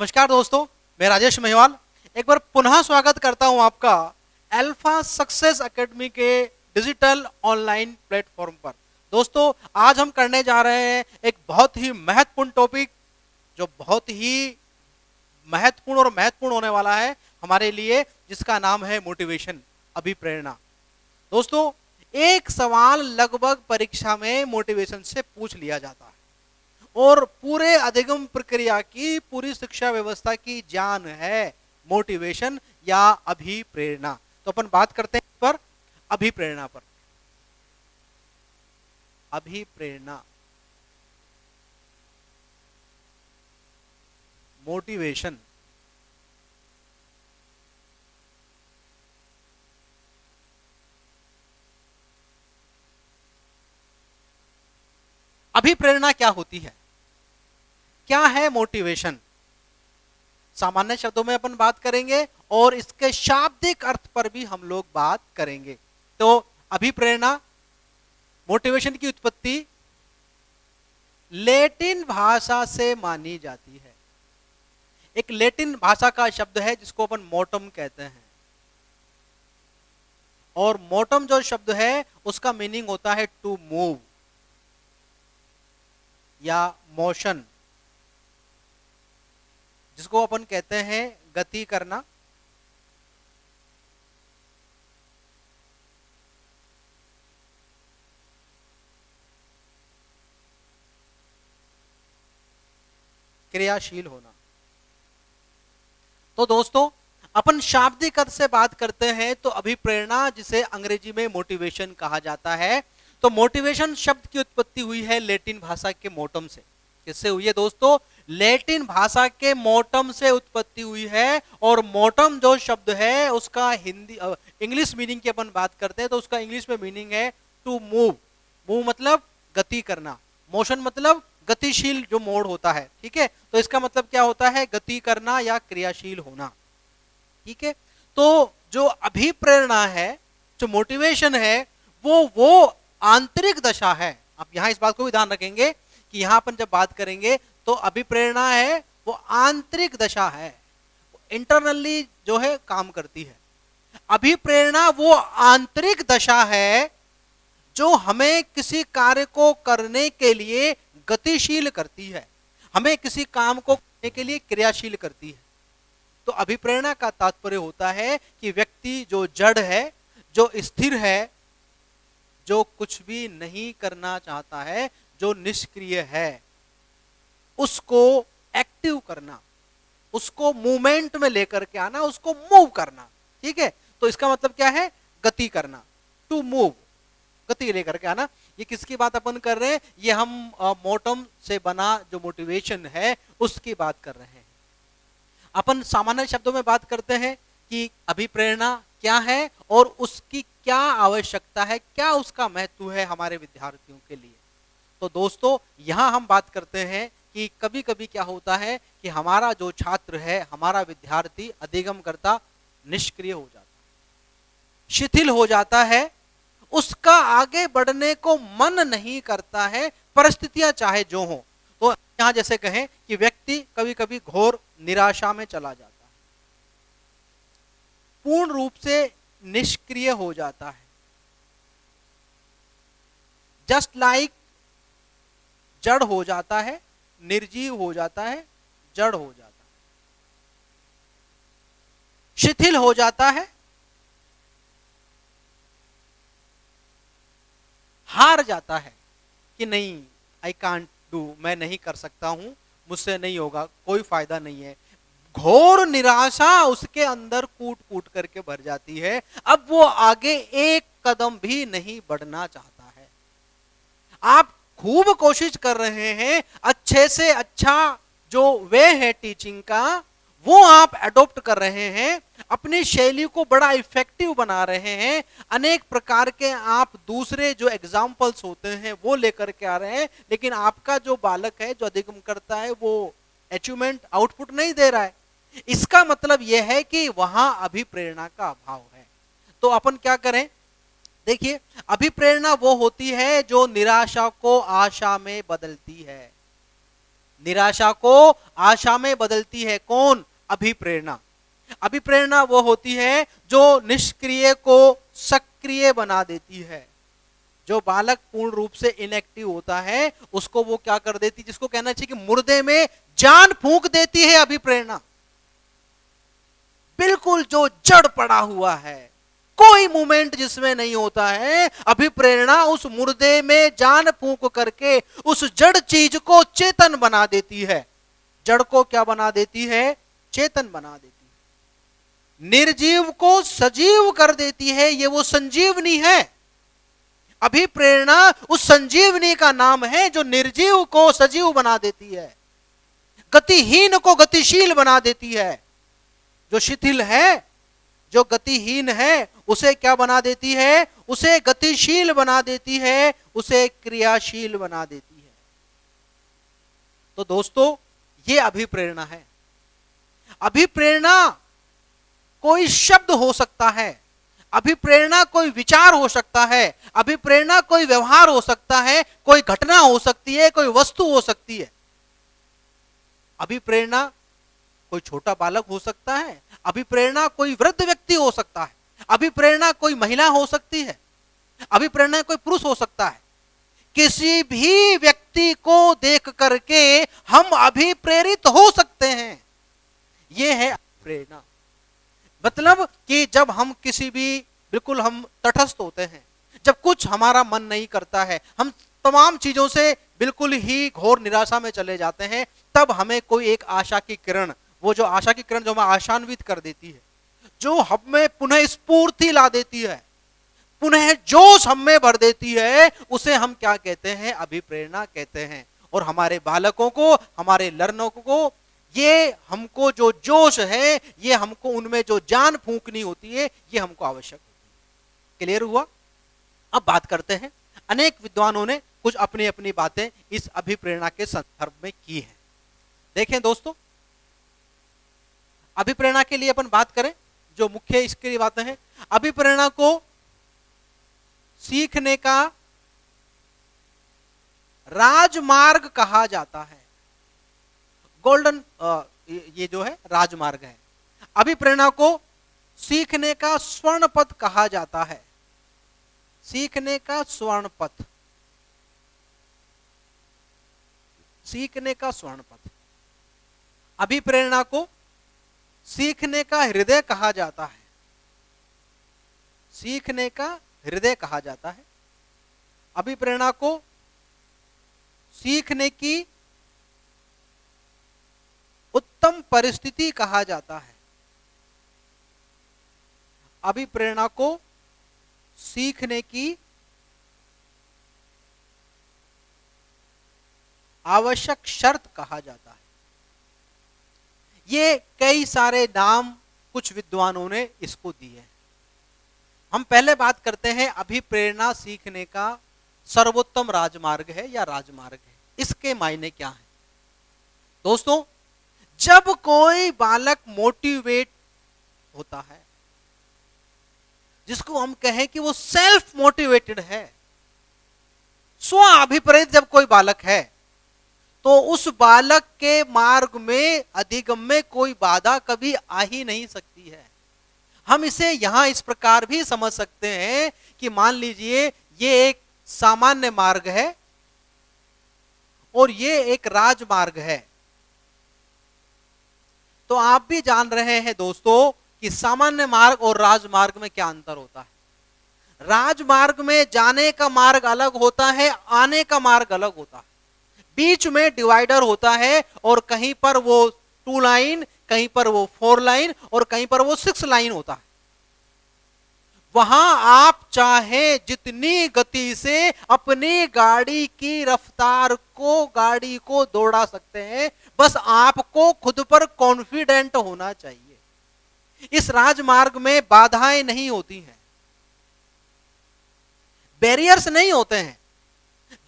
नमस्कार दोस्तों, मैं राजेश महिवाल एक बार पुनः स्वागत करता हूं आपका अल्फा सक्सेस एकेडमी के डिजिटल ऑनलाइन प्लेटफॉर्म पर। दोस्तों, आज हम करने जा रहे हैं एक बहुत ही महत्वपूर्ण टॉपिक, जो बहुत ही महत्वपूर्ण होने वाला है हमारे लिए, जिसका नाम है मोटिवेशन, अभिप्रेरणा। दोस्तों, एक सवाल लगभग परीक्षा में मोटिवेशन से पूछ लिया जाता है और पूरे अधिगम प्रक्रिया की, पूरी शिक्षा व्यवस्था की जान है मोटिवेशन या अभिप्रेरणा। तो अपन बात करते हैं इस पर, अभिप्रेरणा पर। अभिप्रेरणा, मोटिवेशन। अभिप्रेरणा क्या होती है, क्या है मोटिवेशन, सामान्य शब्दों में अपन बात करेंगे और इसके शाब्दिक अर्थ पर भी हम लोग बात करेंगे। तो अभिप्रेरणा, मोटिवेशन की उत्पत्ति लैटिन भाषा से मानी जाती है। एक लैटिन भाषा का शब्द है जिसको अपन मोटम कहते हैं, और मोटम जो शब्द है उसका मीनिंग होता है टू मूव या मोशन, जिसको अपन कहते हैं गति करना। क्रियाशील होना। तो दोस्तों, अपन शाब्दिक अर्थ से बात करते हैं तो अभिप्रेरणा, जिसे अंग्रेजी में मोटिवेशन कहा जाता है, तो मोटिवेशन शब्द की उत्पत्ति हुई है लैटिन भाषा के मोटम से। किससे हुई है दोस्तों? लैटिन भाषा के मोटम से उत्पत्ति हुई है। और मोटम जो शब्द है उसका हिंदी इंग्लिश मीनिंग की अपन बात करते हैं तो उसका इंग्लिश में मीनिंग है टू मूव। मूव मतलब गति करना, मोशन मतलब गतिशील जो मोड होता है, ठीक है। तो इसका मतलब क्या होता है? गति करना या क्रियाशील होना, ठीक है। तो जो अभिप्रेरणा है, जो मोटिवेशन है, वो आंतरिक दशा है। आप यहां इस बात को भी ध्यान रखेंगे कि यहां अपन जब बात करेंगे तो अभिप्रेरणा है वो आंतरिक दशा है, इंटरनली जो है काम करती है। अभिप्रेरणा वो आंतरिक दशा है जो हमें किसी कार्य को करने के लिए गतिशील करती है, हमें किसी काम को करने के लिए क्रियाशील करती है। तो अभिप्रेरणा का तात्पर्य होता है कि व्यक्ति जो जड़ है, जो स्थिर है, जो कुछ भी नहीं करना चाहता है, जो निष्क्रिय है, उसको एक्टिव करना, उसको मूवमेंट में लेकर के आना, उसको मूव करना, ठीक है। तो इसका मतलब क्या है? गति करना, टू मूव, गति लेकर के आना। ये किसकी बात अपन कर रहे हैं? ये हम मोटम से बना जो मोटिवेशन है उसकी बात कर रहे हैं। अपन सामान्य शब्दों में बात करते हैं कि अभिप्रेरणा क्या है और उसकी क्या आवश्यकता है, क्या उसका महत्व है हमारे विद्यार्थियों के लिए। तो दोस्तों, यहां हम बात करते हैं कि कभी कभी क्या होता है कि हमारा जो छात्र है, हमारा विद्यार्थी अधिगम करता निष्क्रिय हो जाता है, शिथिल हो जाता है, उसका आगे बढ़ने को मन नहीं करता है, परिस्थितियां चाहे जो हो। तो यहां जैसे कहें कि व्यक्ति कभी कभी घोर निराशा में चला जाता है, पूर्ण रूप से निष्क्रिय हो जाता है, जस्ट लाइक जड़ हो जाता है, निर्जीव हो जाता है, जड़ हो जाता है, शिथिल हो जाता है, हार जाता है कि नहीं, आई कांट डू, मैं नहीं कर सकता हूं, मुझसे नहीं होगा, कोई फायदा नहीं है। घोर निराशा उसके अंदर कूट कूट करके भर जाती है। अब वो आगे एक कदम भी नहीं बढ़ना चाहता है। आप खूब कोशिश कर रहे हैं, अच्छे से अच्छा जो वे है टीचिंग का वो आप एडॉप्ट कर रहे हैं, अपनी शैली को बड़ा इफेक्टिव बना रहे हैं, अनेक प्रकार के आप दूसरे जो एग्जाम्पल्स होते हैं वो लेकर के आ रहे हैं, लेकिन आपका जो बालक है, जो अधिगम करता है, वो अचीवमेंट, आउटपुट नहीं दे रहा है। इसका मतलब यह है कि वहां अभिप्रेरणा का अभाव है। तो अपन क्या करें? देखिए, अभिप्रेरणा वो होती है जो निराशा को आशा में बदलती है। निराशा को आशा में बदलती है कौन? अभिप्रेरणा। अभिप्रेरणा वो होती है जो निष्क्रिय को सक्रिय बना देती है। जो बालक पूर्ण रूप से इनएक्टिव होता है उसको वो क्या कर देती, जिसको कहना चाहिए कि मुर्दे में जान फूंक देती है अभिप्रेरणा। बिल्कुल जो जड़ पड़ा हुआ है, कोई मूवमेंट जिसमें नहीं होता है, अभिप्रेरणा उस मुर्दे में जान फूंक करके उस जड़ चीज को चेतन बना देती है। जड़ को क्या बना देती है? चेतन बना देती है। निर्जीव को सजीव कर देती है, ये वो संजीवनी है। अभिप्रेरणा उस संजीवनी का नाम है जो निर्जीव को सजीव बना देती है, गतिहीन को गतिशील बना देती है। जो शिथिल है, जो गतिहीन है, उसे क्या बना देती है? उसे गतिशील बना देती है, उसे क्रियाशील बना देती है। तो दोस्तों, ये अभिप्रेरणा है। अभिप्रेरणा कोई शब्द हो सकता है, अभिप्रेरणा कोई विचार हो सकता है, अभिप्रेरणा कोई व्यवहार हो सकता है, कोई घटना हो सकती है, कोई वस्तु हो सकती है। अभिप्रेरणा कोई छोटा बालक हो सकता है, अभिप्रेरणा कोई वृद्ध व्यक्ति हो सकता है, अभिप्रेरणा कोई महिला हो सकती है, अभिप्रेरणा कोई पुरुष हो सकता है। किसी भी व्यक्ति को देख करके हम अभिप्रेरित हो सकते हैं। यह है प्रेरणा। मतलब कि जब हम किसी भी, बिल्कुल हम तटस्थ होते हैं, जब कुछ हमारा मन नहीं करता है, हम तमाम चीजों से बिल्कुल ही घोर निराशा में चले जाते हैं, तब हमें कोई एक आशा की किरण, वो जो आशा की किरण जो हमें आशान्वित कर देती है, जो हमें पुनः स्फूर्ति ला देती है, पुनः जोश हमें भर देती है, उसे हम क्या कहते हैं? अभिप्रेरणा कहते हैं। और हमारे बालकों को, हमारे लर्नों को, ये हमको जो जोश है, ये हमको उनमें जो जान फूंकनी होती है, ये हमको आवश्यक होती है। क्लियर हुआ? अब बात करते हैं, अनेक विद्वानों ने कुछ अपनी अपनी बातें इस अभिप्रेरणा के संदर्भ में की है। देखें दोस्तों, अभिप्रेरणा के लिए अपन बात करें, जो मुख्य इसके लिए बातें हैं, अभिप्रेरणा को सीखने का राजमार्ग कहा जाता है। गोल्डन ये जो है राजमार्ग है। अभिप्रेरणा को सीखने का स्वर्ण पथ कहा जाता है। सीखने का स्वर्ण पथ, सीखने का स्वर्ण पथ। अभिप्रेरणा को सीखने का हृदय कहा जाता है। सीखने का हृदय कहा जाता है। अभिप्रेरणा को सीखने की उत्तम परिस्थिति कहा जाता है। अभिप्रेरणा को सीखने की आवश्यक शर्त कहा जाता है। ये कई सारे नाम कुछ विद्वानों ने इसको दिए हैं। हम पहले बात करते हैं अभिप्रेरणा सीखने का सर्वोत्तम राजमार्ग है या राजमार्ग है, इसके मायने क्या है। दोस्तों, जब कोई बालक मोटिवेट होता है, जिसको हम कहें कि वो सेल्फ मोटिवेटेड है, स्व अभिप्रेरित जब कोई बालक है, तो उस बालक के मार्ग में, अधिगम में कोई बाधा कभी आ ही नहीं सकती है। हम इसे यहां इस प्रकार भी समझ सकते हैं कि मान लीजिए ये एक सामान्य मार्ग है और ये एक राजमार्ग है। तो आप भी जान रहे हैं दोस्तों कि सामान्य मार्ग और राजमार्ग में क्या अंतर होता है। राजमार्ग में जाने का मार्ग अलग होता है, आने का मार्ग अलग होता है। बीच में डिवाइडर होता है और कहीं पर वो 2 लाइन, कहीं पर वो 4 लाइन और कहीं पर वो 6 लाइन होता है। वहां आप चाहे जितनी गति से अपनी गाड़ी की रफ्तार को, गाड़ी को दौड़ा सकते हैं, बस आपको खुद पर कॉन्फिडेंट होना चाहिए। इस राजमार्ग में बाधाएं नहीं होती हैं, बैरियर्स नहीं होते हैं।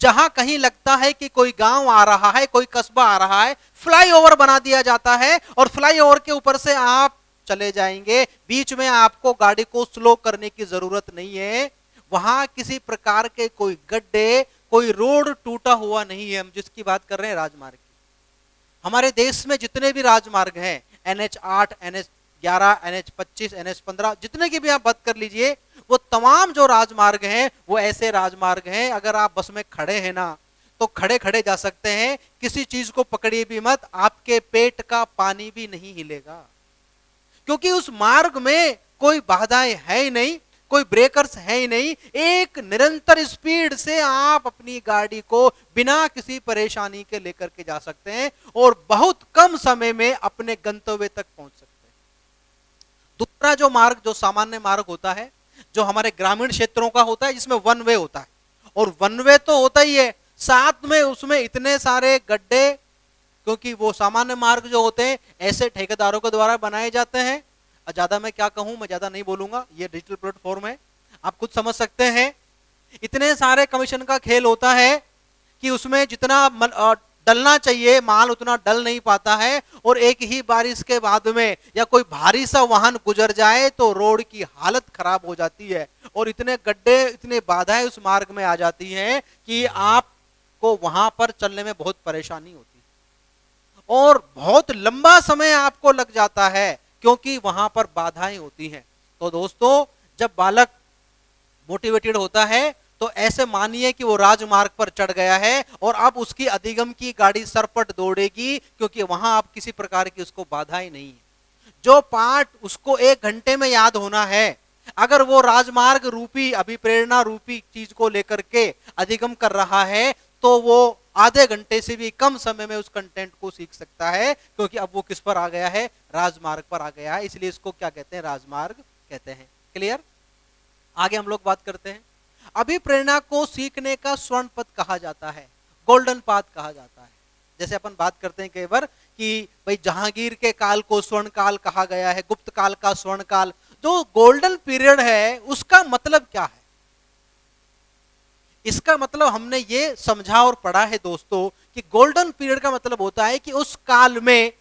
जहां कहीं लगता है कि कोई गांव आ रहा है, कोई कस्बा आ रहा है, फ्लाईओवर बना दिया जाता है और फ्लाईओवर के ऊपर से आप चले जाएंगे। बीच में आपको गाड़ी को स्लो करने की जरूरत नहीं है। वहां किसी प्रकार के कोई गड्ढे, कोई रोड टूटा हुआ नहीं है। हम जिसकी बात कर रहे हैं राजमार्ग की, हमारे देश में जितने भी राजमार्ग हैं, NH8, NH11, NH25, NH15, जितने की भी आप बात कर लीजिए, वो तमाम जो राजमार्ग हैं वो ऐसे राजमार्ग हैं, अगर आप बस में खड़े हैं ना तो खड़े खड़े जा सकते हैं, किसी चीज को पकड़िए भी मत, आपके पेट का पानी भी नहीं हिलेगा, क्योंकि उस मार्ग में कोई बाधाएं है ही नहीं, कोई ब्रेकर्स है ही नहीं। एक निरंतर स्पीड से आप अपनी गाड़ी को बिना किसी परेशानी के लेकर के जा सकते हैं और बहुत कम समय में अपने गंतव्य तक पहुंच सकते हैं। दूसरा जो मार्ग, जो सामान्य मार्ग होता है, जो हमारे ग्रामीण क्षेत्रों का होता है, जिसमें वन वे होता है, और वन वे तो होता ही है, साथ में उसमें इतने सारे गड्ढे, क्योंकि वो सामान्य मार्ग जो होते हैं ऐसे ठेकेदारों के द्वारा बनाए जाते हैं। ज्यादा मैं क्या कहूं, मैं ज्यादा नहीं बोलूंगा, ये डिजिटल प्लेटफॉर्म है, आप खुद समझ सकते हैं। इतने सारे कमीशन का खेल होता है कि उसमें जितना डलना चाहिए माल उतना डल नहीं पाता है, और एक ही बारिश के बाद में या कोई भारी सा वाहन गुजर जाए तो रोड की हालत खराब हो जाती है, और इतने गड्ढे, इतने बाधाएं उस मार्ग में आ जाती हैं कि आपको वहां पर चलने में बहुत परेशानी होती है और बहुत लंबा समय आपको लग जाता है, क्योंकि वहां पर बाधाएं होती हैं। तो दोस्तों, जब बालक मोटिवेटेड होता है तो ऐसे मानिए कि वो राजमार्ग पर चढ़ गया है और अब उसकी अधिगम की गाड़ी सरपट दौड़ेगी, क्योंकि वहां अब किसी प्रकार की उसको बाधाएं नहीं है। जो पाठ उसको 1 घंटे में याद होना है, अगर वो राजमार्ग रूपी, अभिप्रेरणा रूपी चीज को लेकर के अधिगम कर रहा है, तो वो आधे घंटे से भी कम समय में उस कंटेंट को सीख सकता है, क्योंकि अब वो किस पर आ गया है, राजमार्ग पर आ गया है। इसलिए इसको क्या कहते हैं, राजमार्ग कहते हैं। क्लियर? आगे हम लोग बात करते हैं। अभिप्रेरणा को सीखने का स्वर्ण पथ कहा जाता है, गोल्डन पाथ कहा जाता है। जैसे अपन बात करते हैं कई बार कि भाई जहांगीर के काल को स्वर्ण काल कहा गया है, गुप्त काल का स्वर्ण काल। जो गोल्डन पीरियड है उसका मतलब क्या है? इसका मतलब हमने ये समझा और पढ़ा है दोस्तों कि गोल्डन पीरियड का मतलब होता है कि उस काल में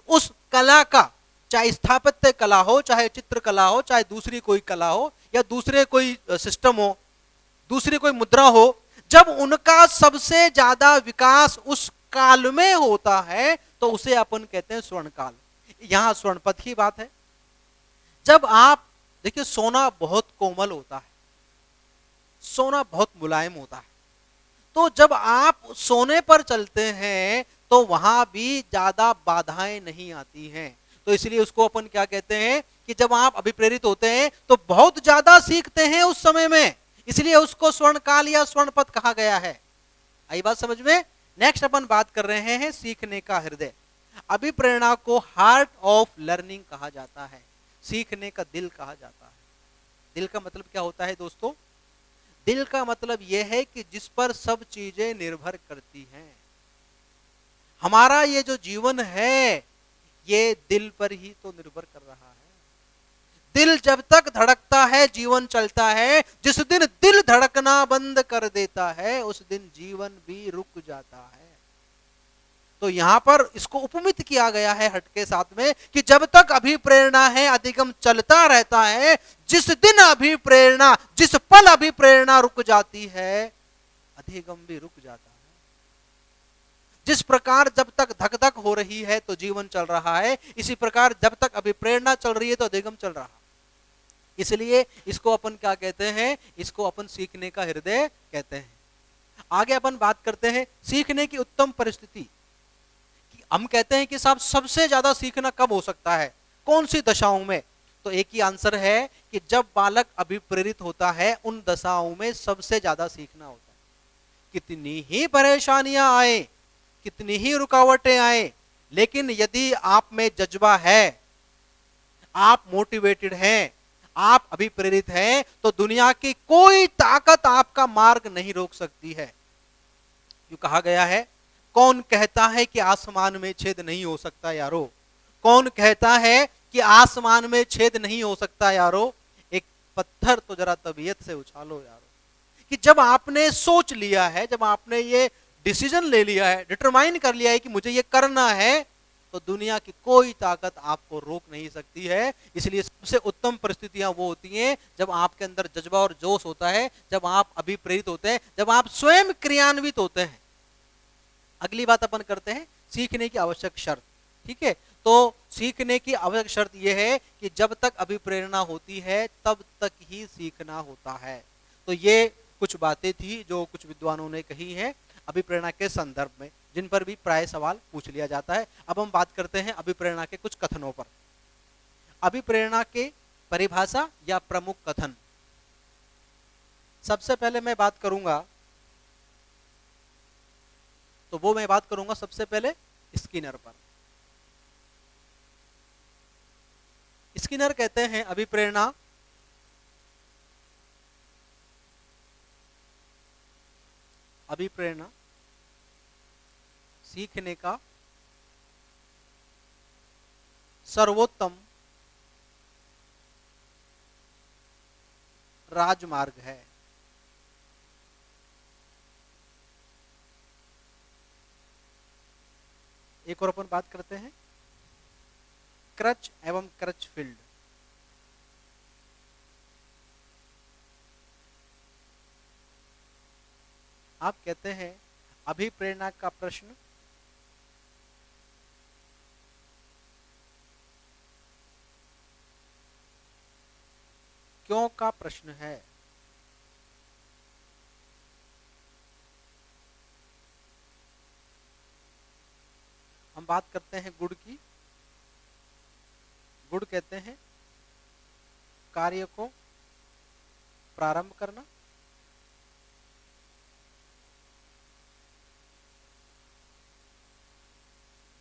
उस कला का, चाहे स्थापत्य कला हो, चाहे चित्रकला हो, चाहे दूसरी कोई कला हो, या दूसरे कोई सिस्टम हो, दूसरी कोई मुद्रा हो, जब उनका सबसे ज्यादा विकास उस काल में होता है तो उसे अपन कहते हैं स्वर्ण काल। यहां स्वर्ण पथ की बात है। जब आप देखिए, सोना बहुत कोमल होता है, सोना बहुत मुलायम होता है, तो जब आप सोने पर चलते हैं तो वहां भी ज्यादा बाधाएं नहीं आती हैं। तो इसलिए उसको अपन क्या कहते हैं कि जब आप अभिप्रेरित होते हैं तो बहुत ज्यादा सीखते हैं उस समय में, इसलिए उसको स्वर्ण काल या स्वर्ण पथ कहा गया है। आई बात समझ में? नेक्स्ट अपन बात कर रहे हैं सीखने का हृदय। अभिप्रेरणा को हार्ट ऑफ लर्निंग कहा जाता है, सीखने का दिल कहा जाता है। दिल का मतलब क्या होता है दोस्तों? दिल का मतलब यह है कि जिस पर सब चीजें निर्भर करती हैं। हमारा ये जो जीवन है ये दिल पर ही तो निर्भर कर रहा है। दिल जब तक धड़कता है जीवन चलता है, जिस दिन दिल धड़कना बंद कर देता है उस दिन जीवन भी रुक जाता है। तो यहां पर इसको उपमित किया गया है हट के साथ में कि जब तक अभिप्रेरणा है अधिगम चलता रहता है, जिस दिन अभिप्रेरणा, जिस पल अभिप्रेरणा रुक जाती है अधिगम भी रुक जाता है। जिस प्रकार जब तक धक धक हो रही है तो जीवन चल रहा है, इसी प्रकार जब तक अभिप्रेरणा चल रही है तो अधिगम चल रहा है। इसलिए इसको अपन क्या कहते हैं? इसको अपन सीखने का हृदय कहते हैं। आगे अपन बात करते हैं सीखने की उत्तम परिस्थिति। हम कहते हैं कि साहब सबसे ज्यादा सीखना कब हो सकता है, कौन सी दशाओं में? तो एक ही आंसर है कि जब बालक अभिप्रेरित होता है उन दशाओं में सबसे ज्यादा सीखना होता है। कितनी ही परेशानियां आए, कितनी ही रुकावटें आए, लेकिन यदि आप में जज्बा है, आप मोटिवेटेड हैं, आप अभिप्रेरित हैं, तो दुनिया की कोई ताकत आपका मार्ग नहीं रोक सकती है। यूं कहा गया है, कौन कहता है कि आसमान में छेद नहीं हो सकता यारो? कौन कहता है कि आसमान में छेद नहीं हो सकता यारो? एक पत्थर तो जरा तबीयत से उछालो यारो। कि जब आपने सोच लिया है, जब आपने ये डिसीजन ले लिया है, डिटरमाइन कर लिया है कि मुझे ये करना है, तो दुनिया की कोई ताकत आपको रोक नहीं सकती है। इसलिए सबसे उत्तम परिस्थितियां वो होती हैं जब आपके अंदर जज्बा और जोश होता है, जब आप अभिप्रेरित होते हैं, जब आप स्वयं क्रियान्वित होते हैं। अगली बात अपन करते हैं सीखने की आवश्यक शर्त। ठीक है, तो सीखने की आवश्यक शर्त यह है कि जब तक अभिप्रेरणा होती है तब तक ही सीखना होता है। तो ये कुछ बातें थी जो कुछ विद्वानों ने कही हैं अभिप्रेरणा के संदर्भ में, जिन पर भी प्राय सवाल पूछ लिया जाता है। अब हम बात करते हैं अभिप्रेरणा के कुछ कथनों पर। अभिप्रेरणा के परिभाषा या प्रमुख कथन। सबसे पहले मैं बात करूंगा, तो वो मैं बात करूंगा सबसे पहले स्किनर पर। स्किनर कहते हैं अभिप्रेरणा सीखने का सर्वोत्तम राजमार्ग है। एक और अपन बात करते हैं क्रच एवं क्रचफील्ड। आप कहते हैं अभिप्रेरणा का प्रश्न क्यों का प्रश्न है। हम बात करते हैं गुण की। गुण कहते हैं कार्य को प्रारंभ करना,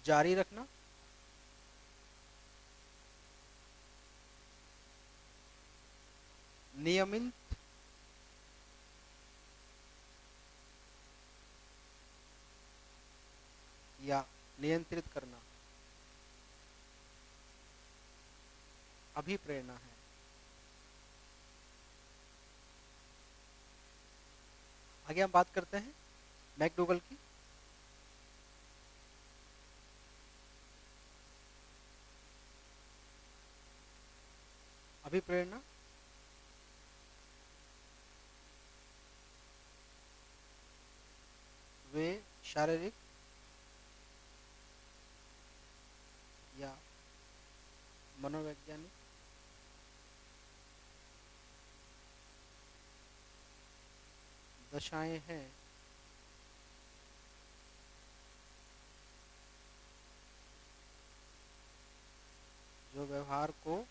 जारी रखना, नियमित या नियंत्रित करना अभिप्रेरणा है। आगे हम बात करते हैं मैकडोगल की। अभिप्रेरणा वे शारीरिक या मनोवैज्ञानिक दशाएं हैं जो व्यवहार को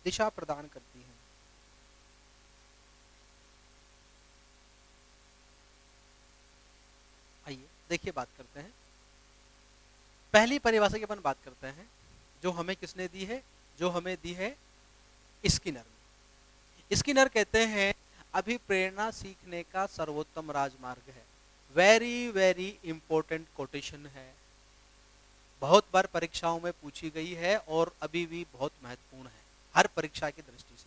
दिशा प्रदान करती हैं। आइए देखिए बात करते हैं। पहली परिभाषा की अपन बात करते हैं जो हमें किसने दी है, जो हमें दी है स्किनर ने। स्किनर कहते हैं अभिप्रेरणा सीखने का सर्वोत्तम राजमार्ग है। वेरी वेरी इंपॉर्टेंट कोटेशन है, बहुत बार परीक्षाओं में पूछी गई है और अभी भी बहुत महत्वपूर्ण है हर परीक्षा की दृष्टि से।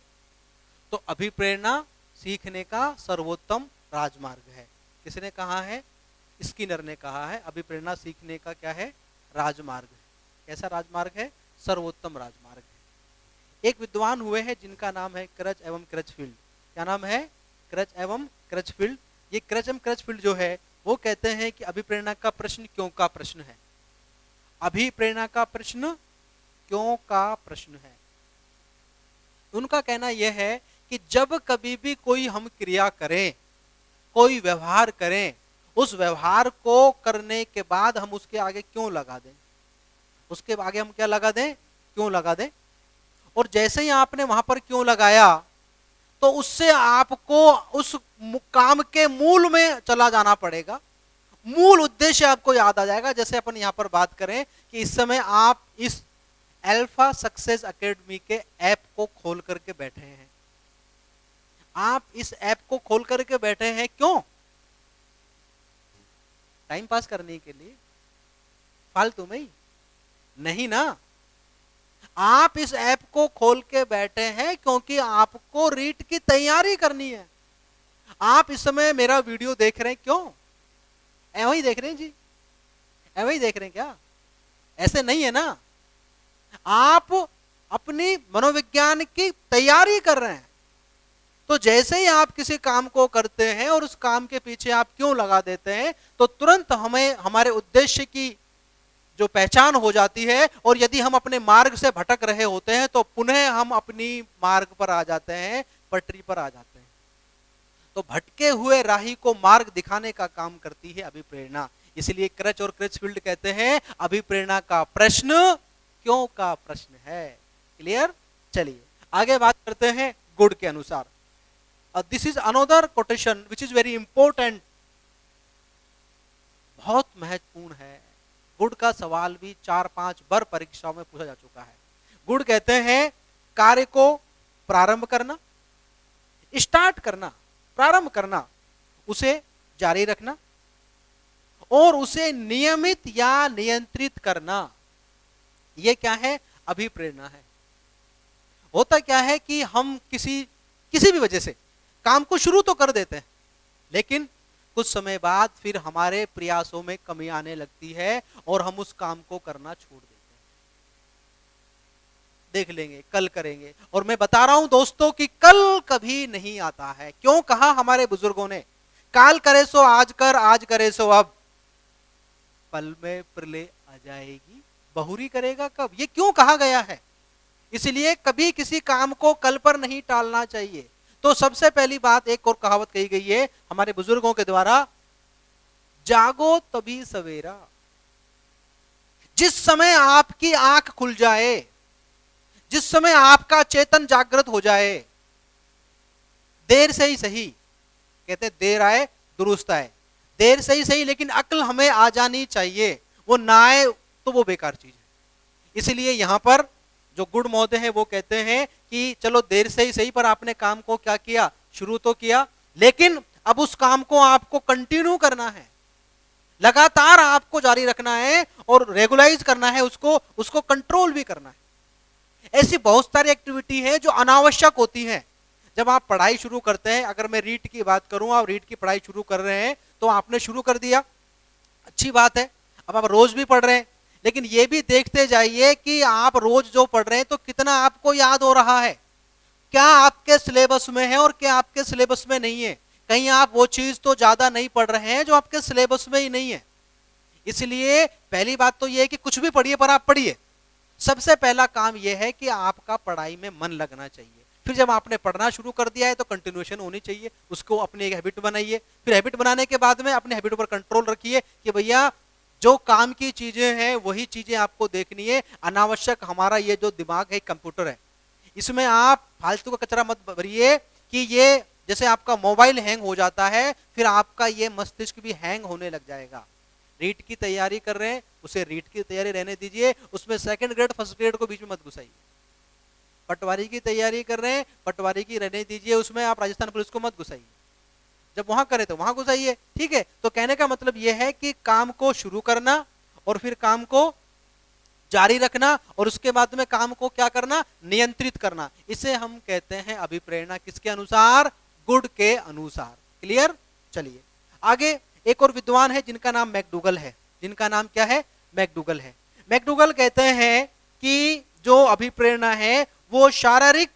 तो अभिप्रेरणा सीखने का सर्वोत्तम राजमार्ग है। किसने कहा है? स्किनर ने कहा है अभिप्रेरणा सीखने का क्या है? राजमार्ग है। कैसा राजमार्ग है? सर्वोत्तम राजमार्ग है। एक विद्वान हुए हैं जिनका नाम है क्रच एवं क्रचफील्ड। क्या नाम है? क्रच एवं क्रचफील्ड। ये क्रच एवं क्रचफील्ड जो है वो कहते हैं कि अभिप्रेरणा का प्रश्न क्यों का प्रश्न है। अभिप्रेरणा का प्रश्न क्यों का प्रश्न है। उनका कहना यह है कि जब कभी भी कोई हम क्रिया करें, कोई व्यवहार करें, उस व्यवहार को करने के बाद हम उसके आगे क्यों लगा दें, उसके आगे हम क्या लगा दें, क्यों लगा दें। और जैसे ही आपने वहां पर क्यों लगाया तो उससे आपको उस काम के मूल में चला जाना पड़ेगा, मूल उद्देश्य आपको याद आ जाएगा। जैसे अपन यहां पर बात करें कि इस समय आप इस अल्फा सक्सेस एकेडमी के ऐप को खोल करके बैठे हैं। आप इस ऐप को खोल करके बैठे हैं क्यों? टाइम पास करने के लिए, फालतू में ही नहीं ना। आप इस ऐप को खोल के बैठे हैं क्योंकि आपको रीट की तैयारी करनी है। आप इस समय मेरा वीडियो देख रहे हैं क्यों? ऐसे ही देख रहे हैं जी, ऐसे ही देख रहे हैं क्या? ऐसे नहीं है ना। आप अपनी मनोविज्ञान की तैयारी कर रहे हैं। तो जैसे ही आप किसी काम को करते हैं और उस काम के पीछे आप क्यों लगा देते हैं, तो तुरंत हमें हमारे उद्देश्य की जो पहचान हो जाती है, और यदि हम अपने मार्ग से भटक रहे होते हैं तो पुनः हम अपनी मार्ग पर आ जाते हैं, पटरी पर आ जाते हैं। तो भटके हुए राही को मार्ग दिखाने का काम करती है अभिप्रेरणा। इसलिए क्रच और क्रिचफील्ड कहते हैं अभिप्रेरणा का प्रश्न क्यों का प्रश्न है। क्लियर? चलिए आगे बात करते हैं गुड के अनुसार। This is another quotation which is very important, बहुत महत्वपूर्ण है। गुड का सवाल भी 4-5 बार परीक्षाओं में पूछा जा चुका है। गुड कहते हैं कार्य को प्रारंभ करना, स्टार्ट करना, प्रारंभ करना, उसे जारी रखना और उसे नियमित या नियंत्रित करना, यह क्या है? अभिप्रेरणा है। होता क्या है कि हम किसी भी वजह से काम को शुरू तो कर देते हैं, लेकिन कुछ समय बाद फिर हमारे प्रयासों में कमी आने लगती है और हम उस काम को करना छोड़ देते हैं। देख लेंगे, कल करेंगे। और मैं बता रहा हूं दोस्तों कि कल कभी नहीं आता है। क्यों कहा हमारे बुजुर्गों ने? काल करे सो आज कर, आज करे सो अब, पल में प्रलय आ जाएगी, बहुरी करेगा कब। ये क्यों कहा गया है? इसलिए कभी किसी काम को कल पर नहीं टालना चाहिए। तो सबसे पहली बात, एक और कहावत कही गई है हमारे बुजुर्गों के द्वारा, जागो तभी सवेरा। जिस समय आपकी आंख खुल जाए, जिस समय आपका चेतन जागृत हो जाए, देर से ही सही, कहते देर आए दुरुस्त आए, देर से ही सही, लेकिन अक्ल हमें आ जानी चाहिए। वो ना आए तो वो बेकार चीज है। इसलिए यहां पर जो गुड महोदय है वो कहते हैं कि चलो देर से ही सही, पर आपने काम को क्या किया? शुरू तो किया, लेकिन अब उस काम को आपको कंटिन्यू करना है, लगातार आपको जारी रखना है और रेगुलाइज करना है, उसको कंट्रोल भी करना है। ऐसी बहुत सारी एक्टिविटी है जो अनावश्यक होती है। जब आप पढ़ाई शुरू करते हैं, अगर मैं रीट की बात करूं, आप रीट की पढ़ाई शुरू कर रहे हैं, तो आपने शुरू कर दिया, अच्छी बात है, अब आप रोज भी पढ़ रहे हैं, लेकिन ये भी देखते जाइए कि आप रोज जो पढ़ रहे हैं तो कितना आपको याद हो रहा है, क्या आपके सिलेबस में है और क्या आपके सिलेबस में नहीं है। कहीं आप वो चीज तो ज्यादा नहीं पढ़ रहे हैं जो आपके सिलेबस में ही नहीं है। इसलिए पहली बात तो ये है कि कुछ भी पढ़िए, पर आप पढ़िए। सबसे पहला काम यह है कि आपका पढ़ाई में मन लगना चाहिए। फिर जब आपने पढ़ना शुरू कर दिया है तो कंटिन्यूएशन होनी चाहिए, उसको अपनी एक हैबिट बनाइए। फिर हैबिट बनाने के बाद में अपने हैबिट पर कंट्रोल रखिए कि भैया जो काम की चीजें हैं वही चीजें आपको देखनी है। अनावश्यक हमारा ये जो दिमाग है कंप्यूटर है, इसमें आप फालतू का कचरा मत भरिए कि ये जैसे आपका मोबाइल हैंग हो जाता है, फिर आपका ये मस्तिष्क भी हैंग होने लग जाएगा। रीट की तैयारी कर रहे हैं, उसे रीट की तैयारी रहने दीजिए, उसमें सेकंड ग्रेड फर्स्ट ग्रेड को बीच में मत घुसाइए। पटवारी की तैयारी कर रहे हैं, पटवारी की रहने दीजिए, उसमें आप राजस्थान पुलिस को मत घुसाइए। जब वहां करें तो वहां घुसाइए, ठीक है। तो कहने का मतलब यह है कि काम को शुरू करना और फिर काम को जारी रखना और उसके बाद में काम को क्या करना? नियंत्रित करना। इसे हम कहते हैं अभिप्रेरणा। किसके अनुसार? गुड के अनुसार। क्लियर? चलिए आगे। एक और विद्वान है जिनका नाम मैकडूगल है। जिनका नाम क्या है? मैकडूगल है। मैकडूगल कहते हैं कि जो अभिप्रेरणा है वो शारीरिक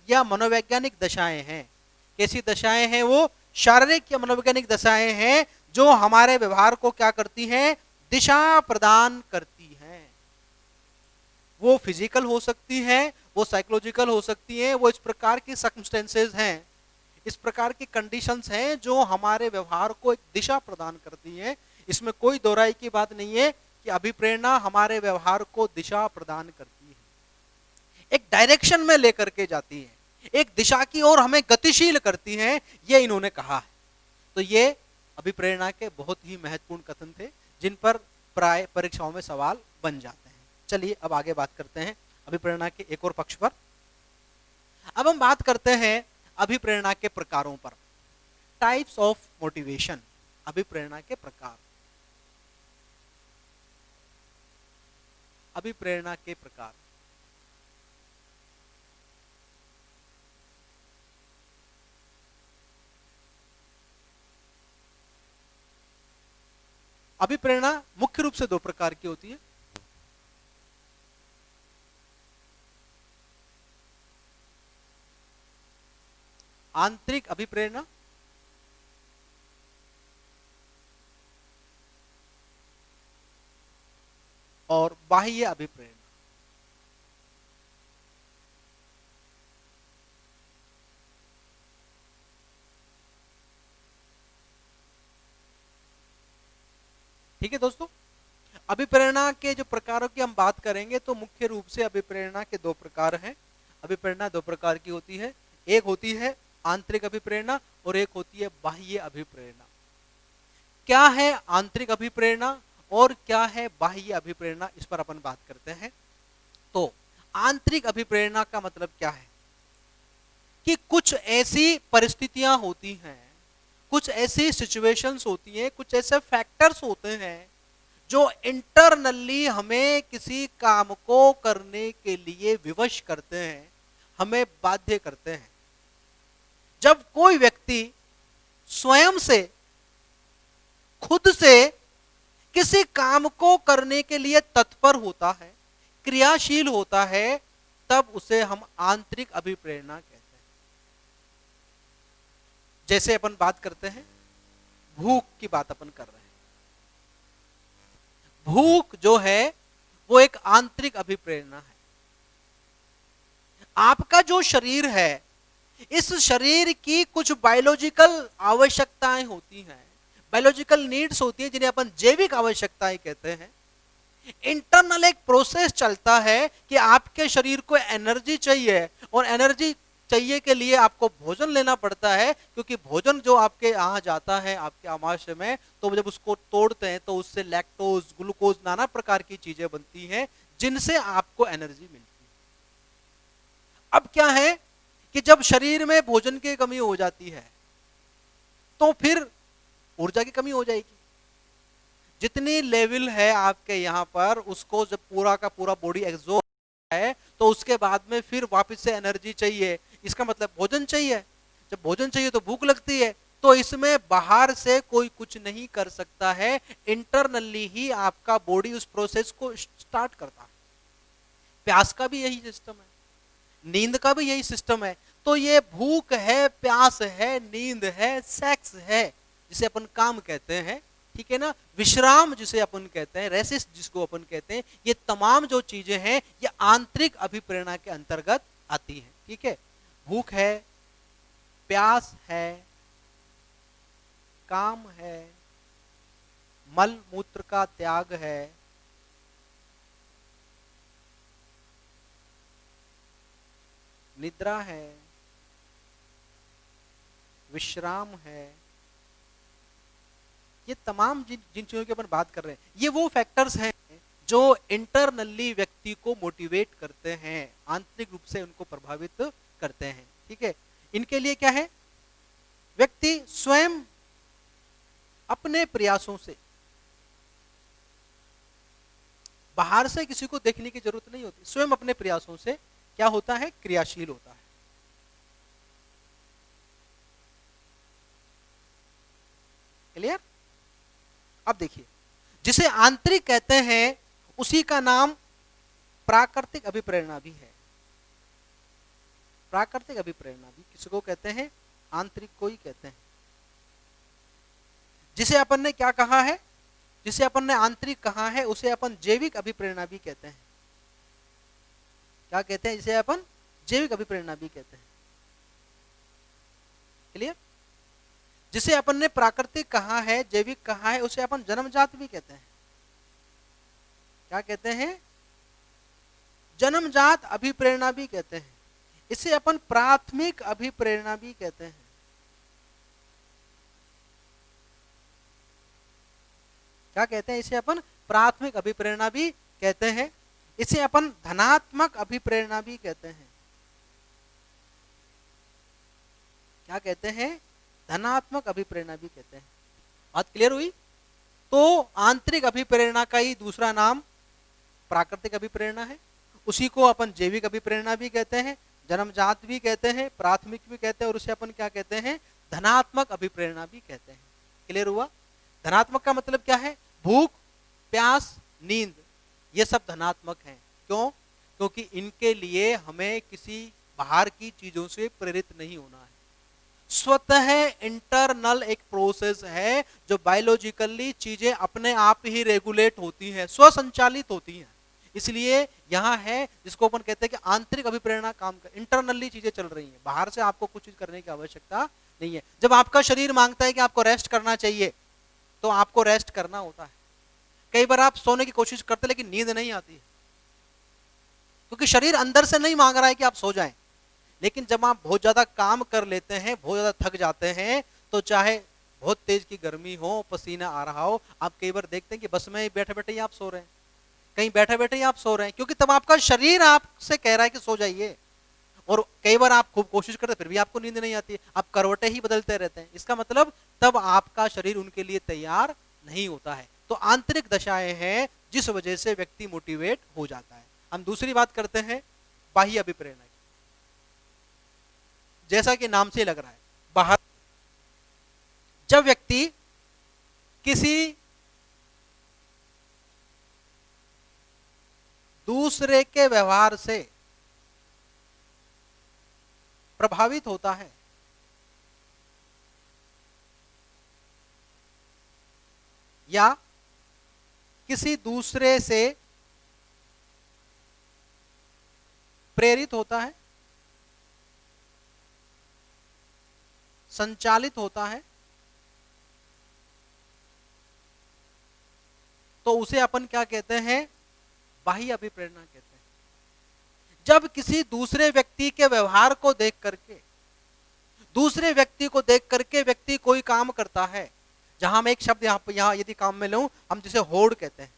या मनोवैज्ञानिक दशाएं हैं। कैसी दशाएं हैं वो? शारीरिक या मनोवैज्ञानिक दशाएं हैं जो हमारे व्यवहार को क्या करती हैं? दिशा प्रदान करती हैं। वो फिजिकल हो सकती हैं, वो साइकोलॉजिकल हो सकती हैं, वो इस प्रकार की सर्कमस्टेंसेस हैं, इस प्रकार की कंडीशंस हैं जो हमारे व्यवहार को एक दिशा प्रदान करती हैं। इसमें कोई दोहराई की बात नहीं है कि अभिप्रेरणा हमारे व्यवहार को दिशा प्रदान करती है, एक डायरेक्शन में लेकर के जाती है, एक दिशा की ओर हमें गतिशील करती हैं। ये इन्होंने कहा है। तो ये अभिप्रेरणा के बहुत ही महत्वपूर्ण कथन थे जिन पर प्राय परीक्षाओं में सवाल बन जाते हैं। चलिए अब आगे बात करते हैं अभिप्रेरणा के एक और पक्ष पर। अब हम बात करते हैं अभिप्रेरणा के प्रकारों पर। Types of motivation. अभिप्रेरणा के प्रकार। अभिप्रेरणा के प्रकार। अभिप्रेरणा मुख्य रूप से दो प्रकार की होती है। आंतरिक अभिप्रेरणा और बाह्य अभिप्रेरणा। ठीक है दोस्तों, अभिप्रेरणा के जो प्रकारों की हम बात करेंगे तो मुख्य रूप से अभिप्रेरणा के दो प्रकार हैं। अभिप्रेरणा दो प्रकार की होती है, एक होती है आंतरिक अभिप्रेरणा और एक होती है बाह्य अभिप्रेरणा। क्या है आंतरिक अभिप्रेरणा और क्या है बाह्य अभिप्रेरणा, इस पर अपन बात करते हैं। तो आंतरिक अभिप्रेरणा का मतलब क्या है कि कुछ ऐसी परिस्थितियां होती हैं, कुछ ऐसी सिचुएशंस होती हैं, कुछ ऐसे फैक्टर्स होते हैं जो इंटरनली हमें किसी काम को करने के लिए विवश करते हैं, हमें बाध्य करते हैं। जब कोई व्यक्ति स्वयं से, खुद से किसी काम को करने के लिए तत्पर होता है, क्रियाशील होता है, तब उसे हम आंतरिक अभिप्रेरणा कहते हैं। जैसे अपन बात करते हैं, भूख की बात अपन कर रहे हैं। भूख जो है वो एक आंतरिक अभिप्रेरणा है। आपका जो शरीर है, इस शरीर की कुछ बायोलॉजिकल आवश्यकताएं होती हैं, बायोलॉजिकल नीड्स होती हैं, जिन्हें अपन जैविक आवश्यकताएं कहते हैं। इंटरनल एक प्रोसेस चलता है कि आपके शरीर को एनर्जी चाहिए, और एनर्जी चाहिए के लिए आपको भोजन लेना पड़ता है, क्योंकि भोजन जो आपके यहाँ जाता है आपके आमाशय में, तो जब उसको तोड़ते हैं तो उससे लैक्टोज, ग्लूकोज, नाना प्रकार की चीजें बनती हैं जिनसे आपको एनर्जी मिलती है। अब क्या है कि जब शरीर में भोजन की कमी हो जाती है तो फिर ऊर्जा की कमी हो जाएगी। जितनी लेवल है आपके यहाँ पर, उसको जब पूरा का पूरा बॉडी एग्जॉस्ट है तो उसके बाद में फिर वापस से एनर्जी चाहिए, इसका मतलब भोजन चाहिए। जब भोजन चाहिए तो भूख लगती है, तो इसमें बाहर से कोई कुछ नहीं कर सकता है, इंटरनली ही आपका बॉडी उस प्रोसेस को स्टार्ट करता है। प्यास का भी यही सिस्टम है, नींद का भी यही सिस्टम है। तो ये भूख है, प्यास है, नींद है, सेक्स है जिसे अपन काम कहते हैं, ठीक है ना, विश्राम जिसे अपन कहते हैं, रेसिस जिसको अपन कहते हैं, ये तमाम जो चीजें हैं ये आंतरिक अभिप्रेरणा के अंतर्गत आती हैं। ठीक है, भूख है, प्यास है, काम है, मल मूत्र का त्याग है, निद्रा है, विश्राम है, ये तमाम जिन चीजों की अपन बात कर रहे हैं, ये वो फैक्टर्स हैं जो इंटरनली व्यक्ति को मोटिवेट करते हैं, आंतरिक रूप से उनको प्रभावित करते हैं। ठीक है, इनके लिए क्या है, व्यक्ति स्वयं अपने प्रयासों से, बाहर से किसी को देखने की जरूरत नहीं होती, स्वयं अपने प्रयासों से क्या होता है, क्रियाशील होता है। क्लियर? अब देखिए, जिसे आंतरिक कहते हैं उसी का नाम प्राकृतिक अभिप्रेरणा भी है। प्राकृतिक अभिप्रेरणा भी किसको कहते हैं, आंतरिक को ही कहते हैं। जिसे अपन ने क्या कहा है, जिसे अपन ने आंतरिक कहा है, उसे अपन जैविक अभिप्रेरणा भी कहते हैं। क्या कहते हैं, जिसे अपन जैविक अभिप्रेरणा भी कहते हैं। क्लियर? जिसे अपन ने प्राकृतिक कहा है, जैविक कहा है, उसे अपन जन्मजात भी कहते हैं। क्या कहते हैं, जन्मजात अभिप्रेरणा भी कहते हैं। इसे अपन प्राथमिक अभिप्रेरणा भी कहते हैं। क्या कहते हैं, इसे अपन प्राथमिक अभिप्रेरणा भी कहते हैं। इसे अपन धनात्मक अभिप्रेरणा भी कहते हैं। क्या कहते हैं, धनात्मक अभिप्रेरणा भी कहते हैं। बात क्लियर हुई? तो आंतरिक अभिप्रेरणा का ही दूसरा नाम प्राकृतिक अभिप्रेरणा है, उसी को अपन जैविक अभिप्रेरणा भी कहते हैं, जन्मजात भी कहते हैं, प्राथमिक भी कहते हैं, और उसे अपन क्या कहते हैं, धनात्मक अभिप्रेरणा भी कहते हैं। क्लियर हुआ? धनात्मक का मतलब क्या है, भूख, प्यास, नींद, ये सब धनात्मक हैं। क्यों? क्योंकि इनके लिए हमें किसी बाहर की चीजों से प्रेरित नहीं होना है। स्वतः इंटरनल एक प्रोसेस है जो बायोलॉजिकली चीजें अपने आप ही रेगुलेट होती हैं, स्वसंचालित होती हैं। इसलिए यहां है जिसको अपन कहते हैं कि आंतरिक अभिप्रेरणा काम कर, इंटरनली चीजें चल रही हैं, बाहर से आपको कुछ चीज करने की आवश्यकता नहीं है। जब आपका शरीर मांगता है कि आपको रेस्ट करना चाहिए तो आपको रेस्ट करना होता है। कई बार आप सोने की कोशिश करते लेकिन नींद नहीं आती है, क्योंकि शरीर अंदर से नहीं मांग रहा है कि आप सो जाएं। लेकिन जब आप बहुत ज्यादा काम कर लेते हैं, बहुत ज्यादा थक जाते हैं, तो चाहे बहुत तेज की गर्मी हो, पसीना आ रहा हो, आप कई बार देखते हैं कि बस में बैठे बैठे ही आप सो रहे हैं, कहीं बैठे बैठे ही आप सो रहे हैं, क्योंकि तब आपका शरीर आपसे कह रहा है कि सो जाइए। और कई बार आप खूब कोशिश करते फिर भी आपको नींद नहीं आती, आप करवटें ही बदलते रहते हैं। इसका मतलब तब आपका शरीर उनके लिए तैयार नहीं होता है। तो आंतरिक दशाएं हैं जिस वजह से व्यक्ति मोटिवेट हो जाता है। हम दूसरी बात करते हैं बाह्य अभिप्रेरणा की। जैसा कि नाम से लग रहा है, बाहर जब व्यक्ति किसी दूसरे के व्यवहार से प्रभावित होता है, या किसी दूसरे से प्रेरित होता है, संचालित होता है, तो उसे अपन क्या कहते हैं? बाह्य अभिप्रेरणा कहते हैं। जब किसी दूसरे व्यक्ति के व्यवहार को देख करके, दूसरे व्यक्ति को देख करके व्यक्ति कोई काम करता है, जहां मैं एक शब्द यहां यदि काम में लूं, हम जिसे होड़ कहते हैं।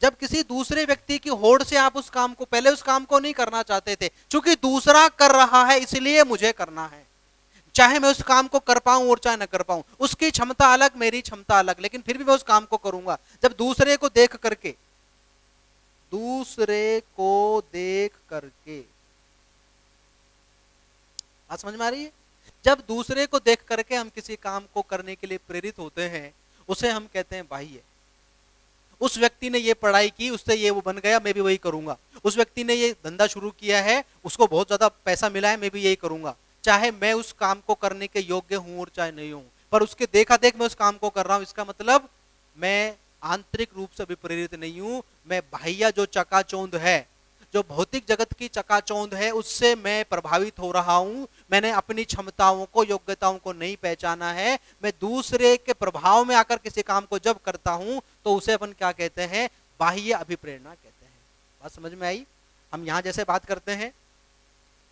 जब किसी दूसरे व्यक्ति की होड़ से आप उस काम को, पहले उस काम को नहीं करना चाहते थे, क्योंकि दूसरा कर रहा है इसलिए मुझे करना है, चाहे मैं उस काम को कर पाऊं और चाहे न कर पाऊं, उसकी क्षमता अलग, मेरी क्षमता अलग, लेकिन फिर भी मैं उस काम को करूंगा। जब दूसरे को देख करके, दूसरे को देख करके, बात समझ में आ रही है? जब दूसरे को देख करके हम किसी काम को करने के लिए प्रेरित होते हैं, उसे हम कहते हैं बाह्य। उस व्यक्ति ने ये पढ़ाई की, उससे ये वो बन गया, मैं भी वही करूंगा। उस व्यक्ति ने ये धंधा शुरू किया है, उसको बहुत ज्यादा पैसा मिला है, मैं भी यही करूंगा, चाहे मैं उस काम को करने के योग्य हूं और चाहे नहीं हूं, पर उसके देखा देख मैं उस काम को कर रहा हूं। इसका मतलब मैं आंतरिक रूप से भी प्रेरित नहीं हूं, मैं बाह्य जो चकाचौंध है, जो भौतिक जगत की चकाचौंध है, उससे मैं प्रभावित हो रहा हूं। मैंने अपनी क्षमताओं को, योग्यताओं को नहीं पहचाना है। मैं दूसरे के प्रभाव में आकर किसी काम को जब करता हूं तो उसे अपन क्या कहते हैं? बाह्य अभिप्रेरणा कहते हैं। बात समझ में आई? हम यहां जैसे बात करते हैं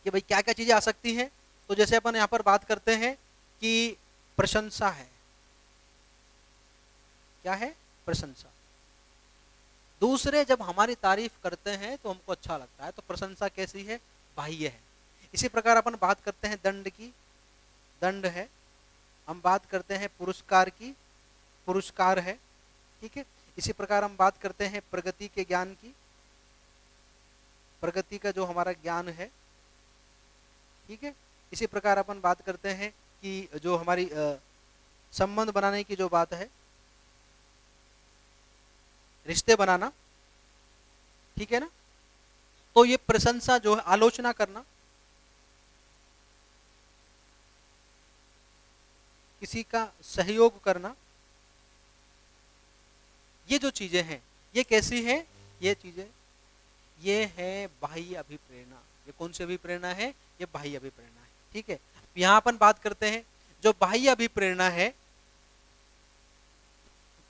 कि भाई क्या क्या चीजें आ सकती हैं, तो जैसे अपन यहां पर बात करते हैं कि प्रशंसा है। क्या है? प्रशंसा। दूसरे जब हमारी तारीफ करते हैं तो हमको अच्छा लगता है, तो प्रशंसा कैसी है? बाह्य है। इसी प्रकार अपन बात करते हैं दंड की, दंड है। हम बात करते हैं पुरस्कार की, पुरस्कार है। ठीक है। इसी प्रकार हम बात करते हैं प्रगति के ज्ञान की, प्रगति का जो हमारा ज्ञान है। ठीक है। इसी प्रकार अपन बात करते हैं कि जो हमारी संबंध बनाने की जो बात है, रिश्ते बनाना, ठीक है ना। तो ये प्रशंसा जो है, आलोचना करना, किसी का सहयोग करना, ये जो चीजें हैं ये कैसी हैं? ये चीजें, ये है बाह्य अभिप्रेरणा। ये कौन सी अभिप्रेरणा है? ये बाह्य अभिप्रेरणा है। ठीक है। यहां अपन बात करते हैं जो बाह्य अभिप्रेरणा है,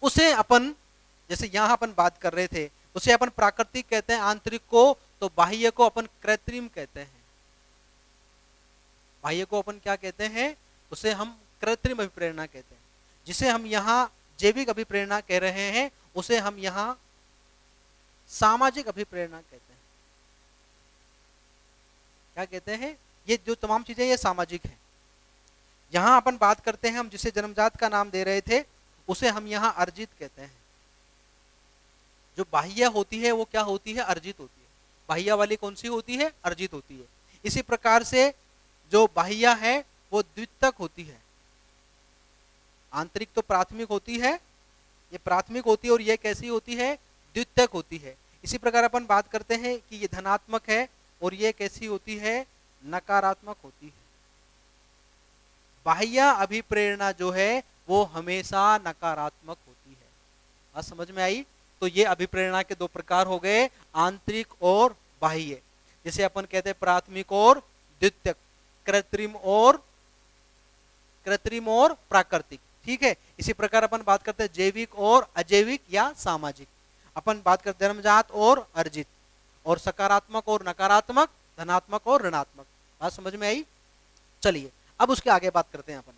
उसे अपन, जैसे यहां अपन बात कर रहे थे, उसे अपन प्राकृतिक कहते हैं, आंतरिक को, तो बाह्य को अपन कृत्रिम कहते हैं। बाह्य को अपन क्या कहते हैं? उसे हम कृत्रिम अभिप्रेरणा कहते हैं। जिसे हम यहाँ जैविक अभिप्रेरणा कह रहे हैं, उसे हम यहाँ सामाजिक अभिप्रेरणा कहते हैं। क्या कहते हैं? ये जो तमाम चीजें ये सामाजिक है। यहां अपन बात करते हैं, हम जिसे जन्मजात का नाम दे रहे थे, उसे हम यहाँ अर्जित कहते हैं। जो बाह्य होती है वो क्या होती है? अर्जित होती है। बाह्य वाली कौन सी होती है? अर्जित होती है। इसी प्रकार से जो बाह्य है वो द्वितक होती है। आंतरिक तो प्राथमिक होती है, ये प्राथमिक होती है, और ये कैसी होती है? द्वितक होती है। इसी प्रकार अपन बात करते हैं कि ये धनात्मक है, और ये कैसी होती है? नकारात्मक होती है। बाह्य अभिप्रेरणा जो है वो हमेशा नकारात्मक होती है। बात समझ में आई? तो ये अभिप्रेरणा के दो प्रकार हो गए, आंतरिक और बाह्य। जैसे अपन कहते हैं प्राथमिक और द्वितीयक, कृत्रिम और प्राकृतिक, ठीक है। इसी प्रकार अपन बात करते हैं जैविक और अजैविक या सामाजिक। अपन बात करते हैं जन्मजात और अर्जित, और सकारात्मक और नकारात्मक, धनात्मक और ऋणात्मक। बात समझ में आई? चलिए अब उसके आगे बात करते हैं अपन।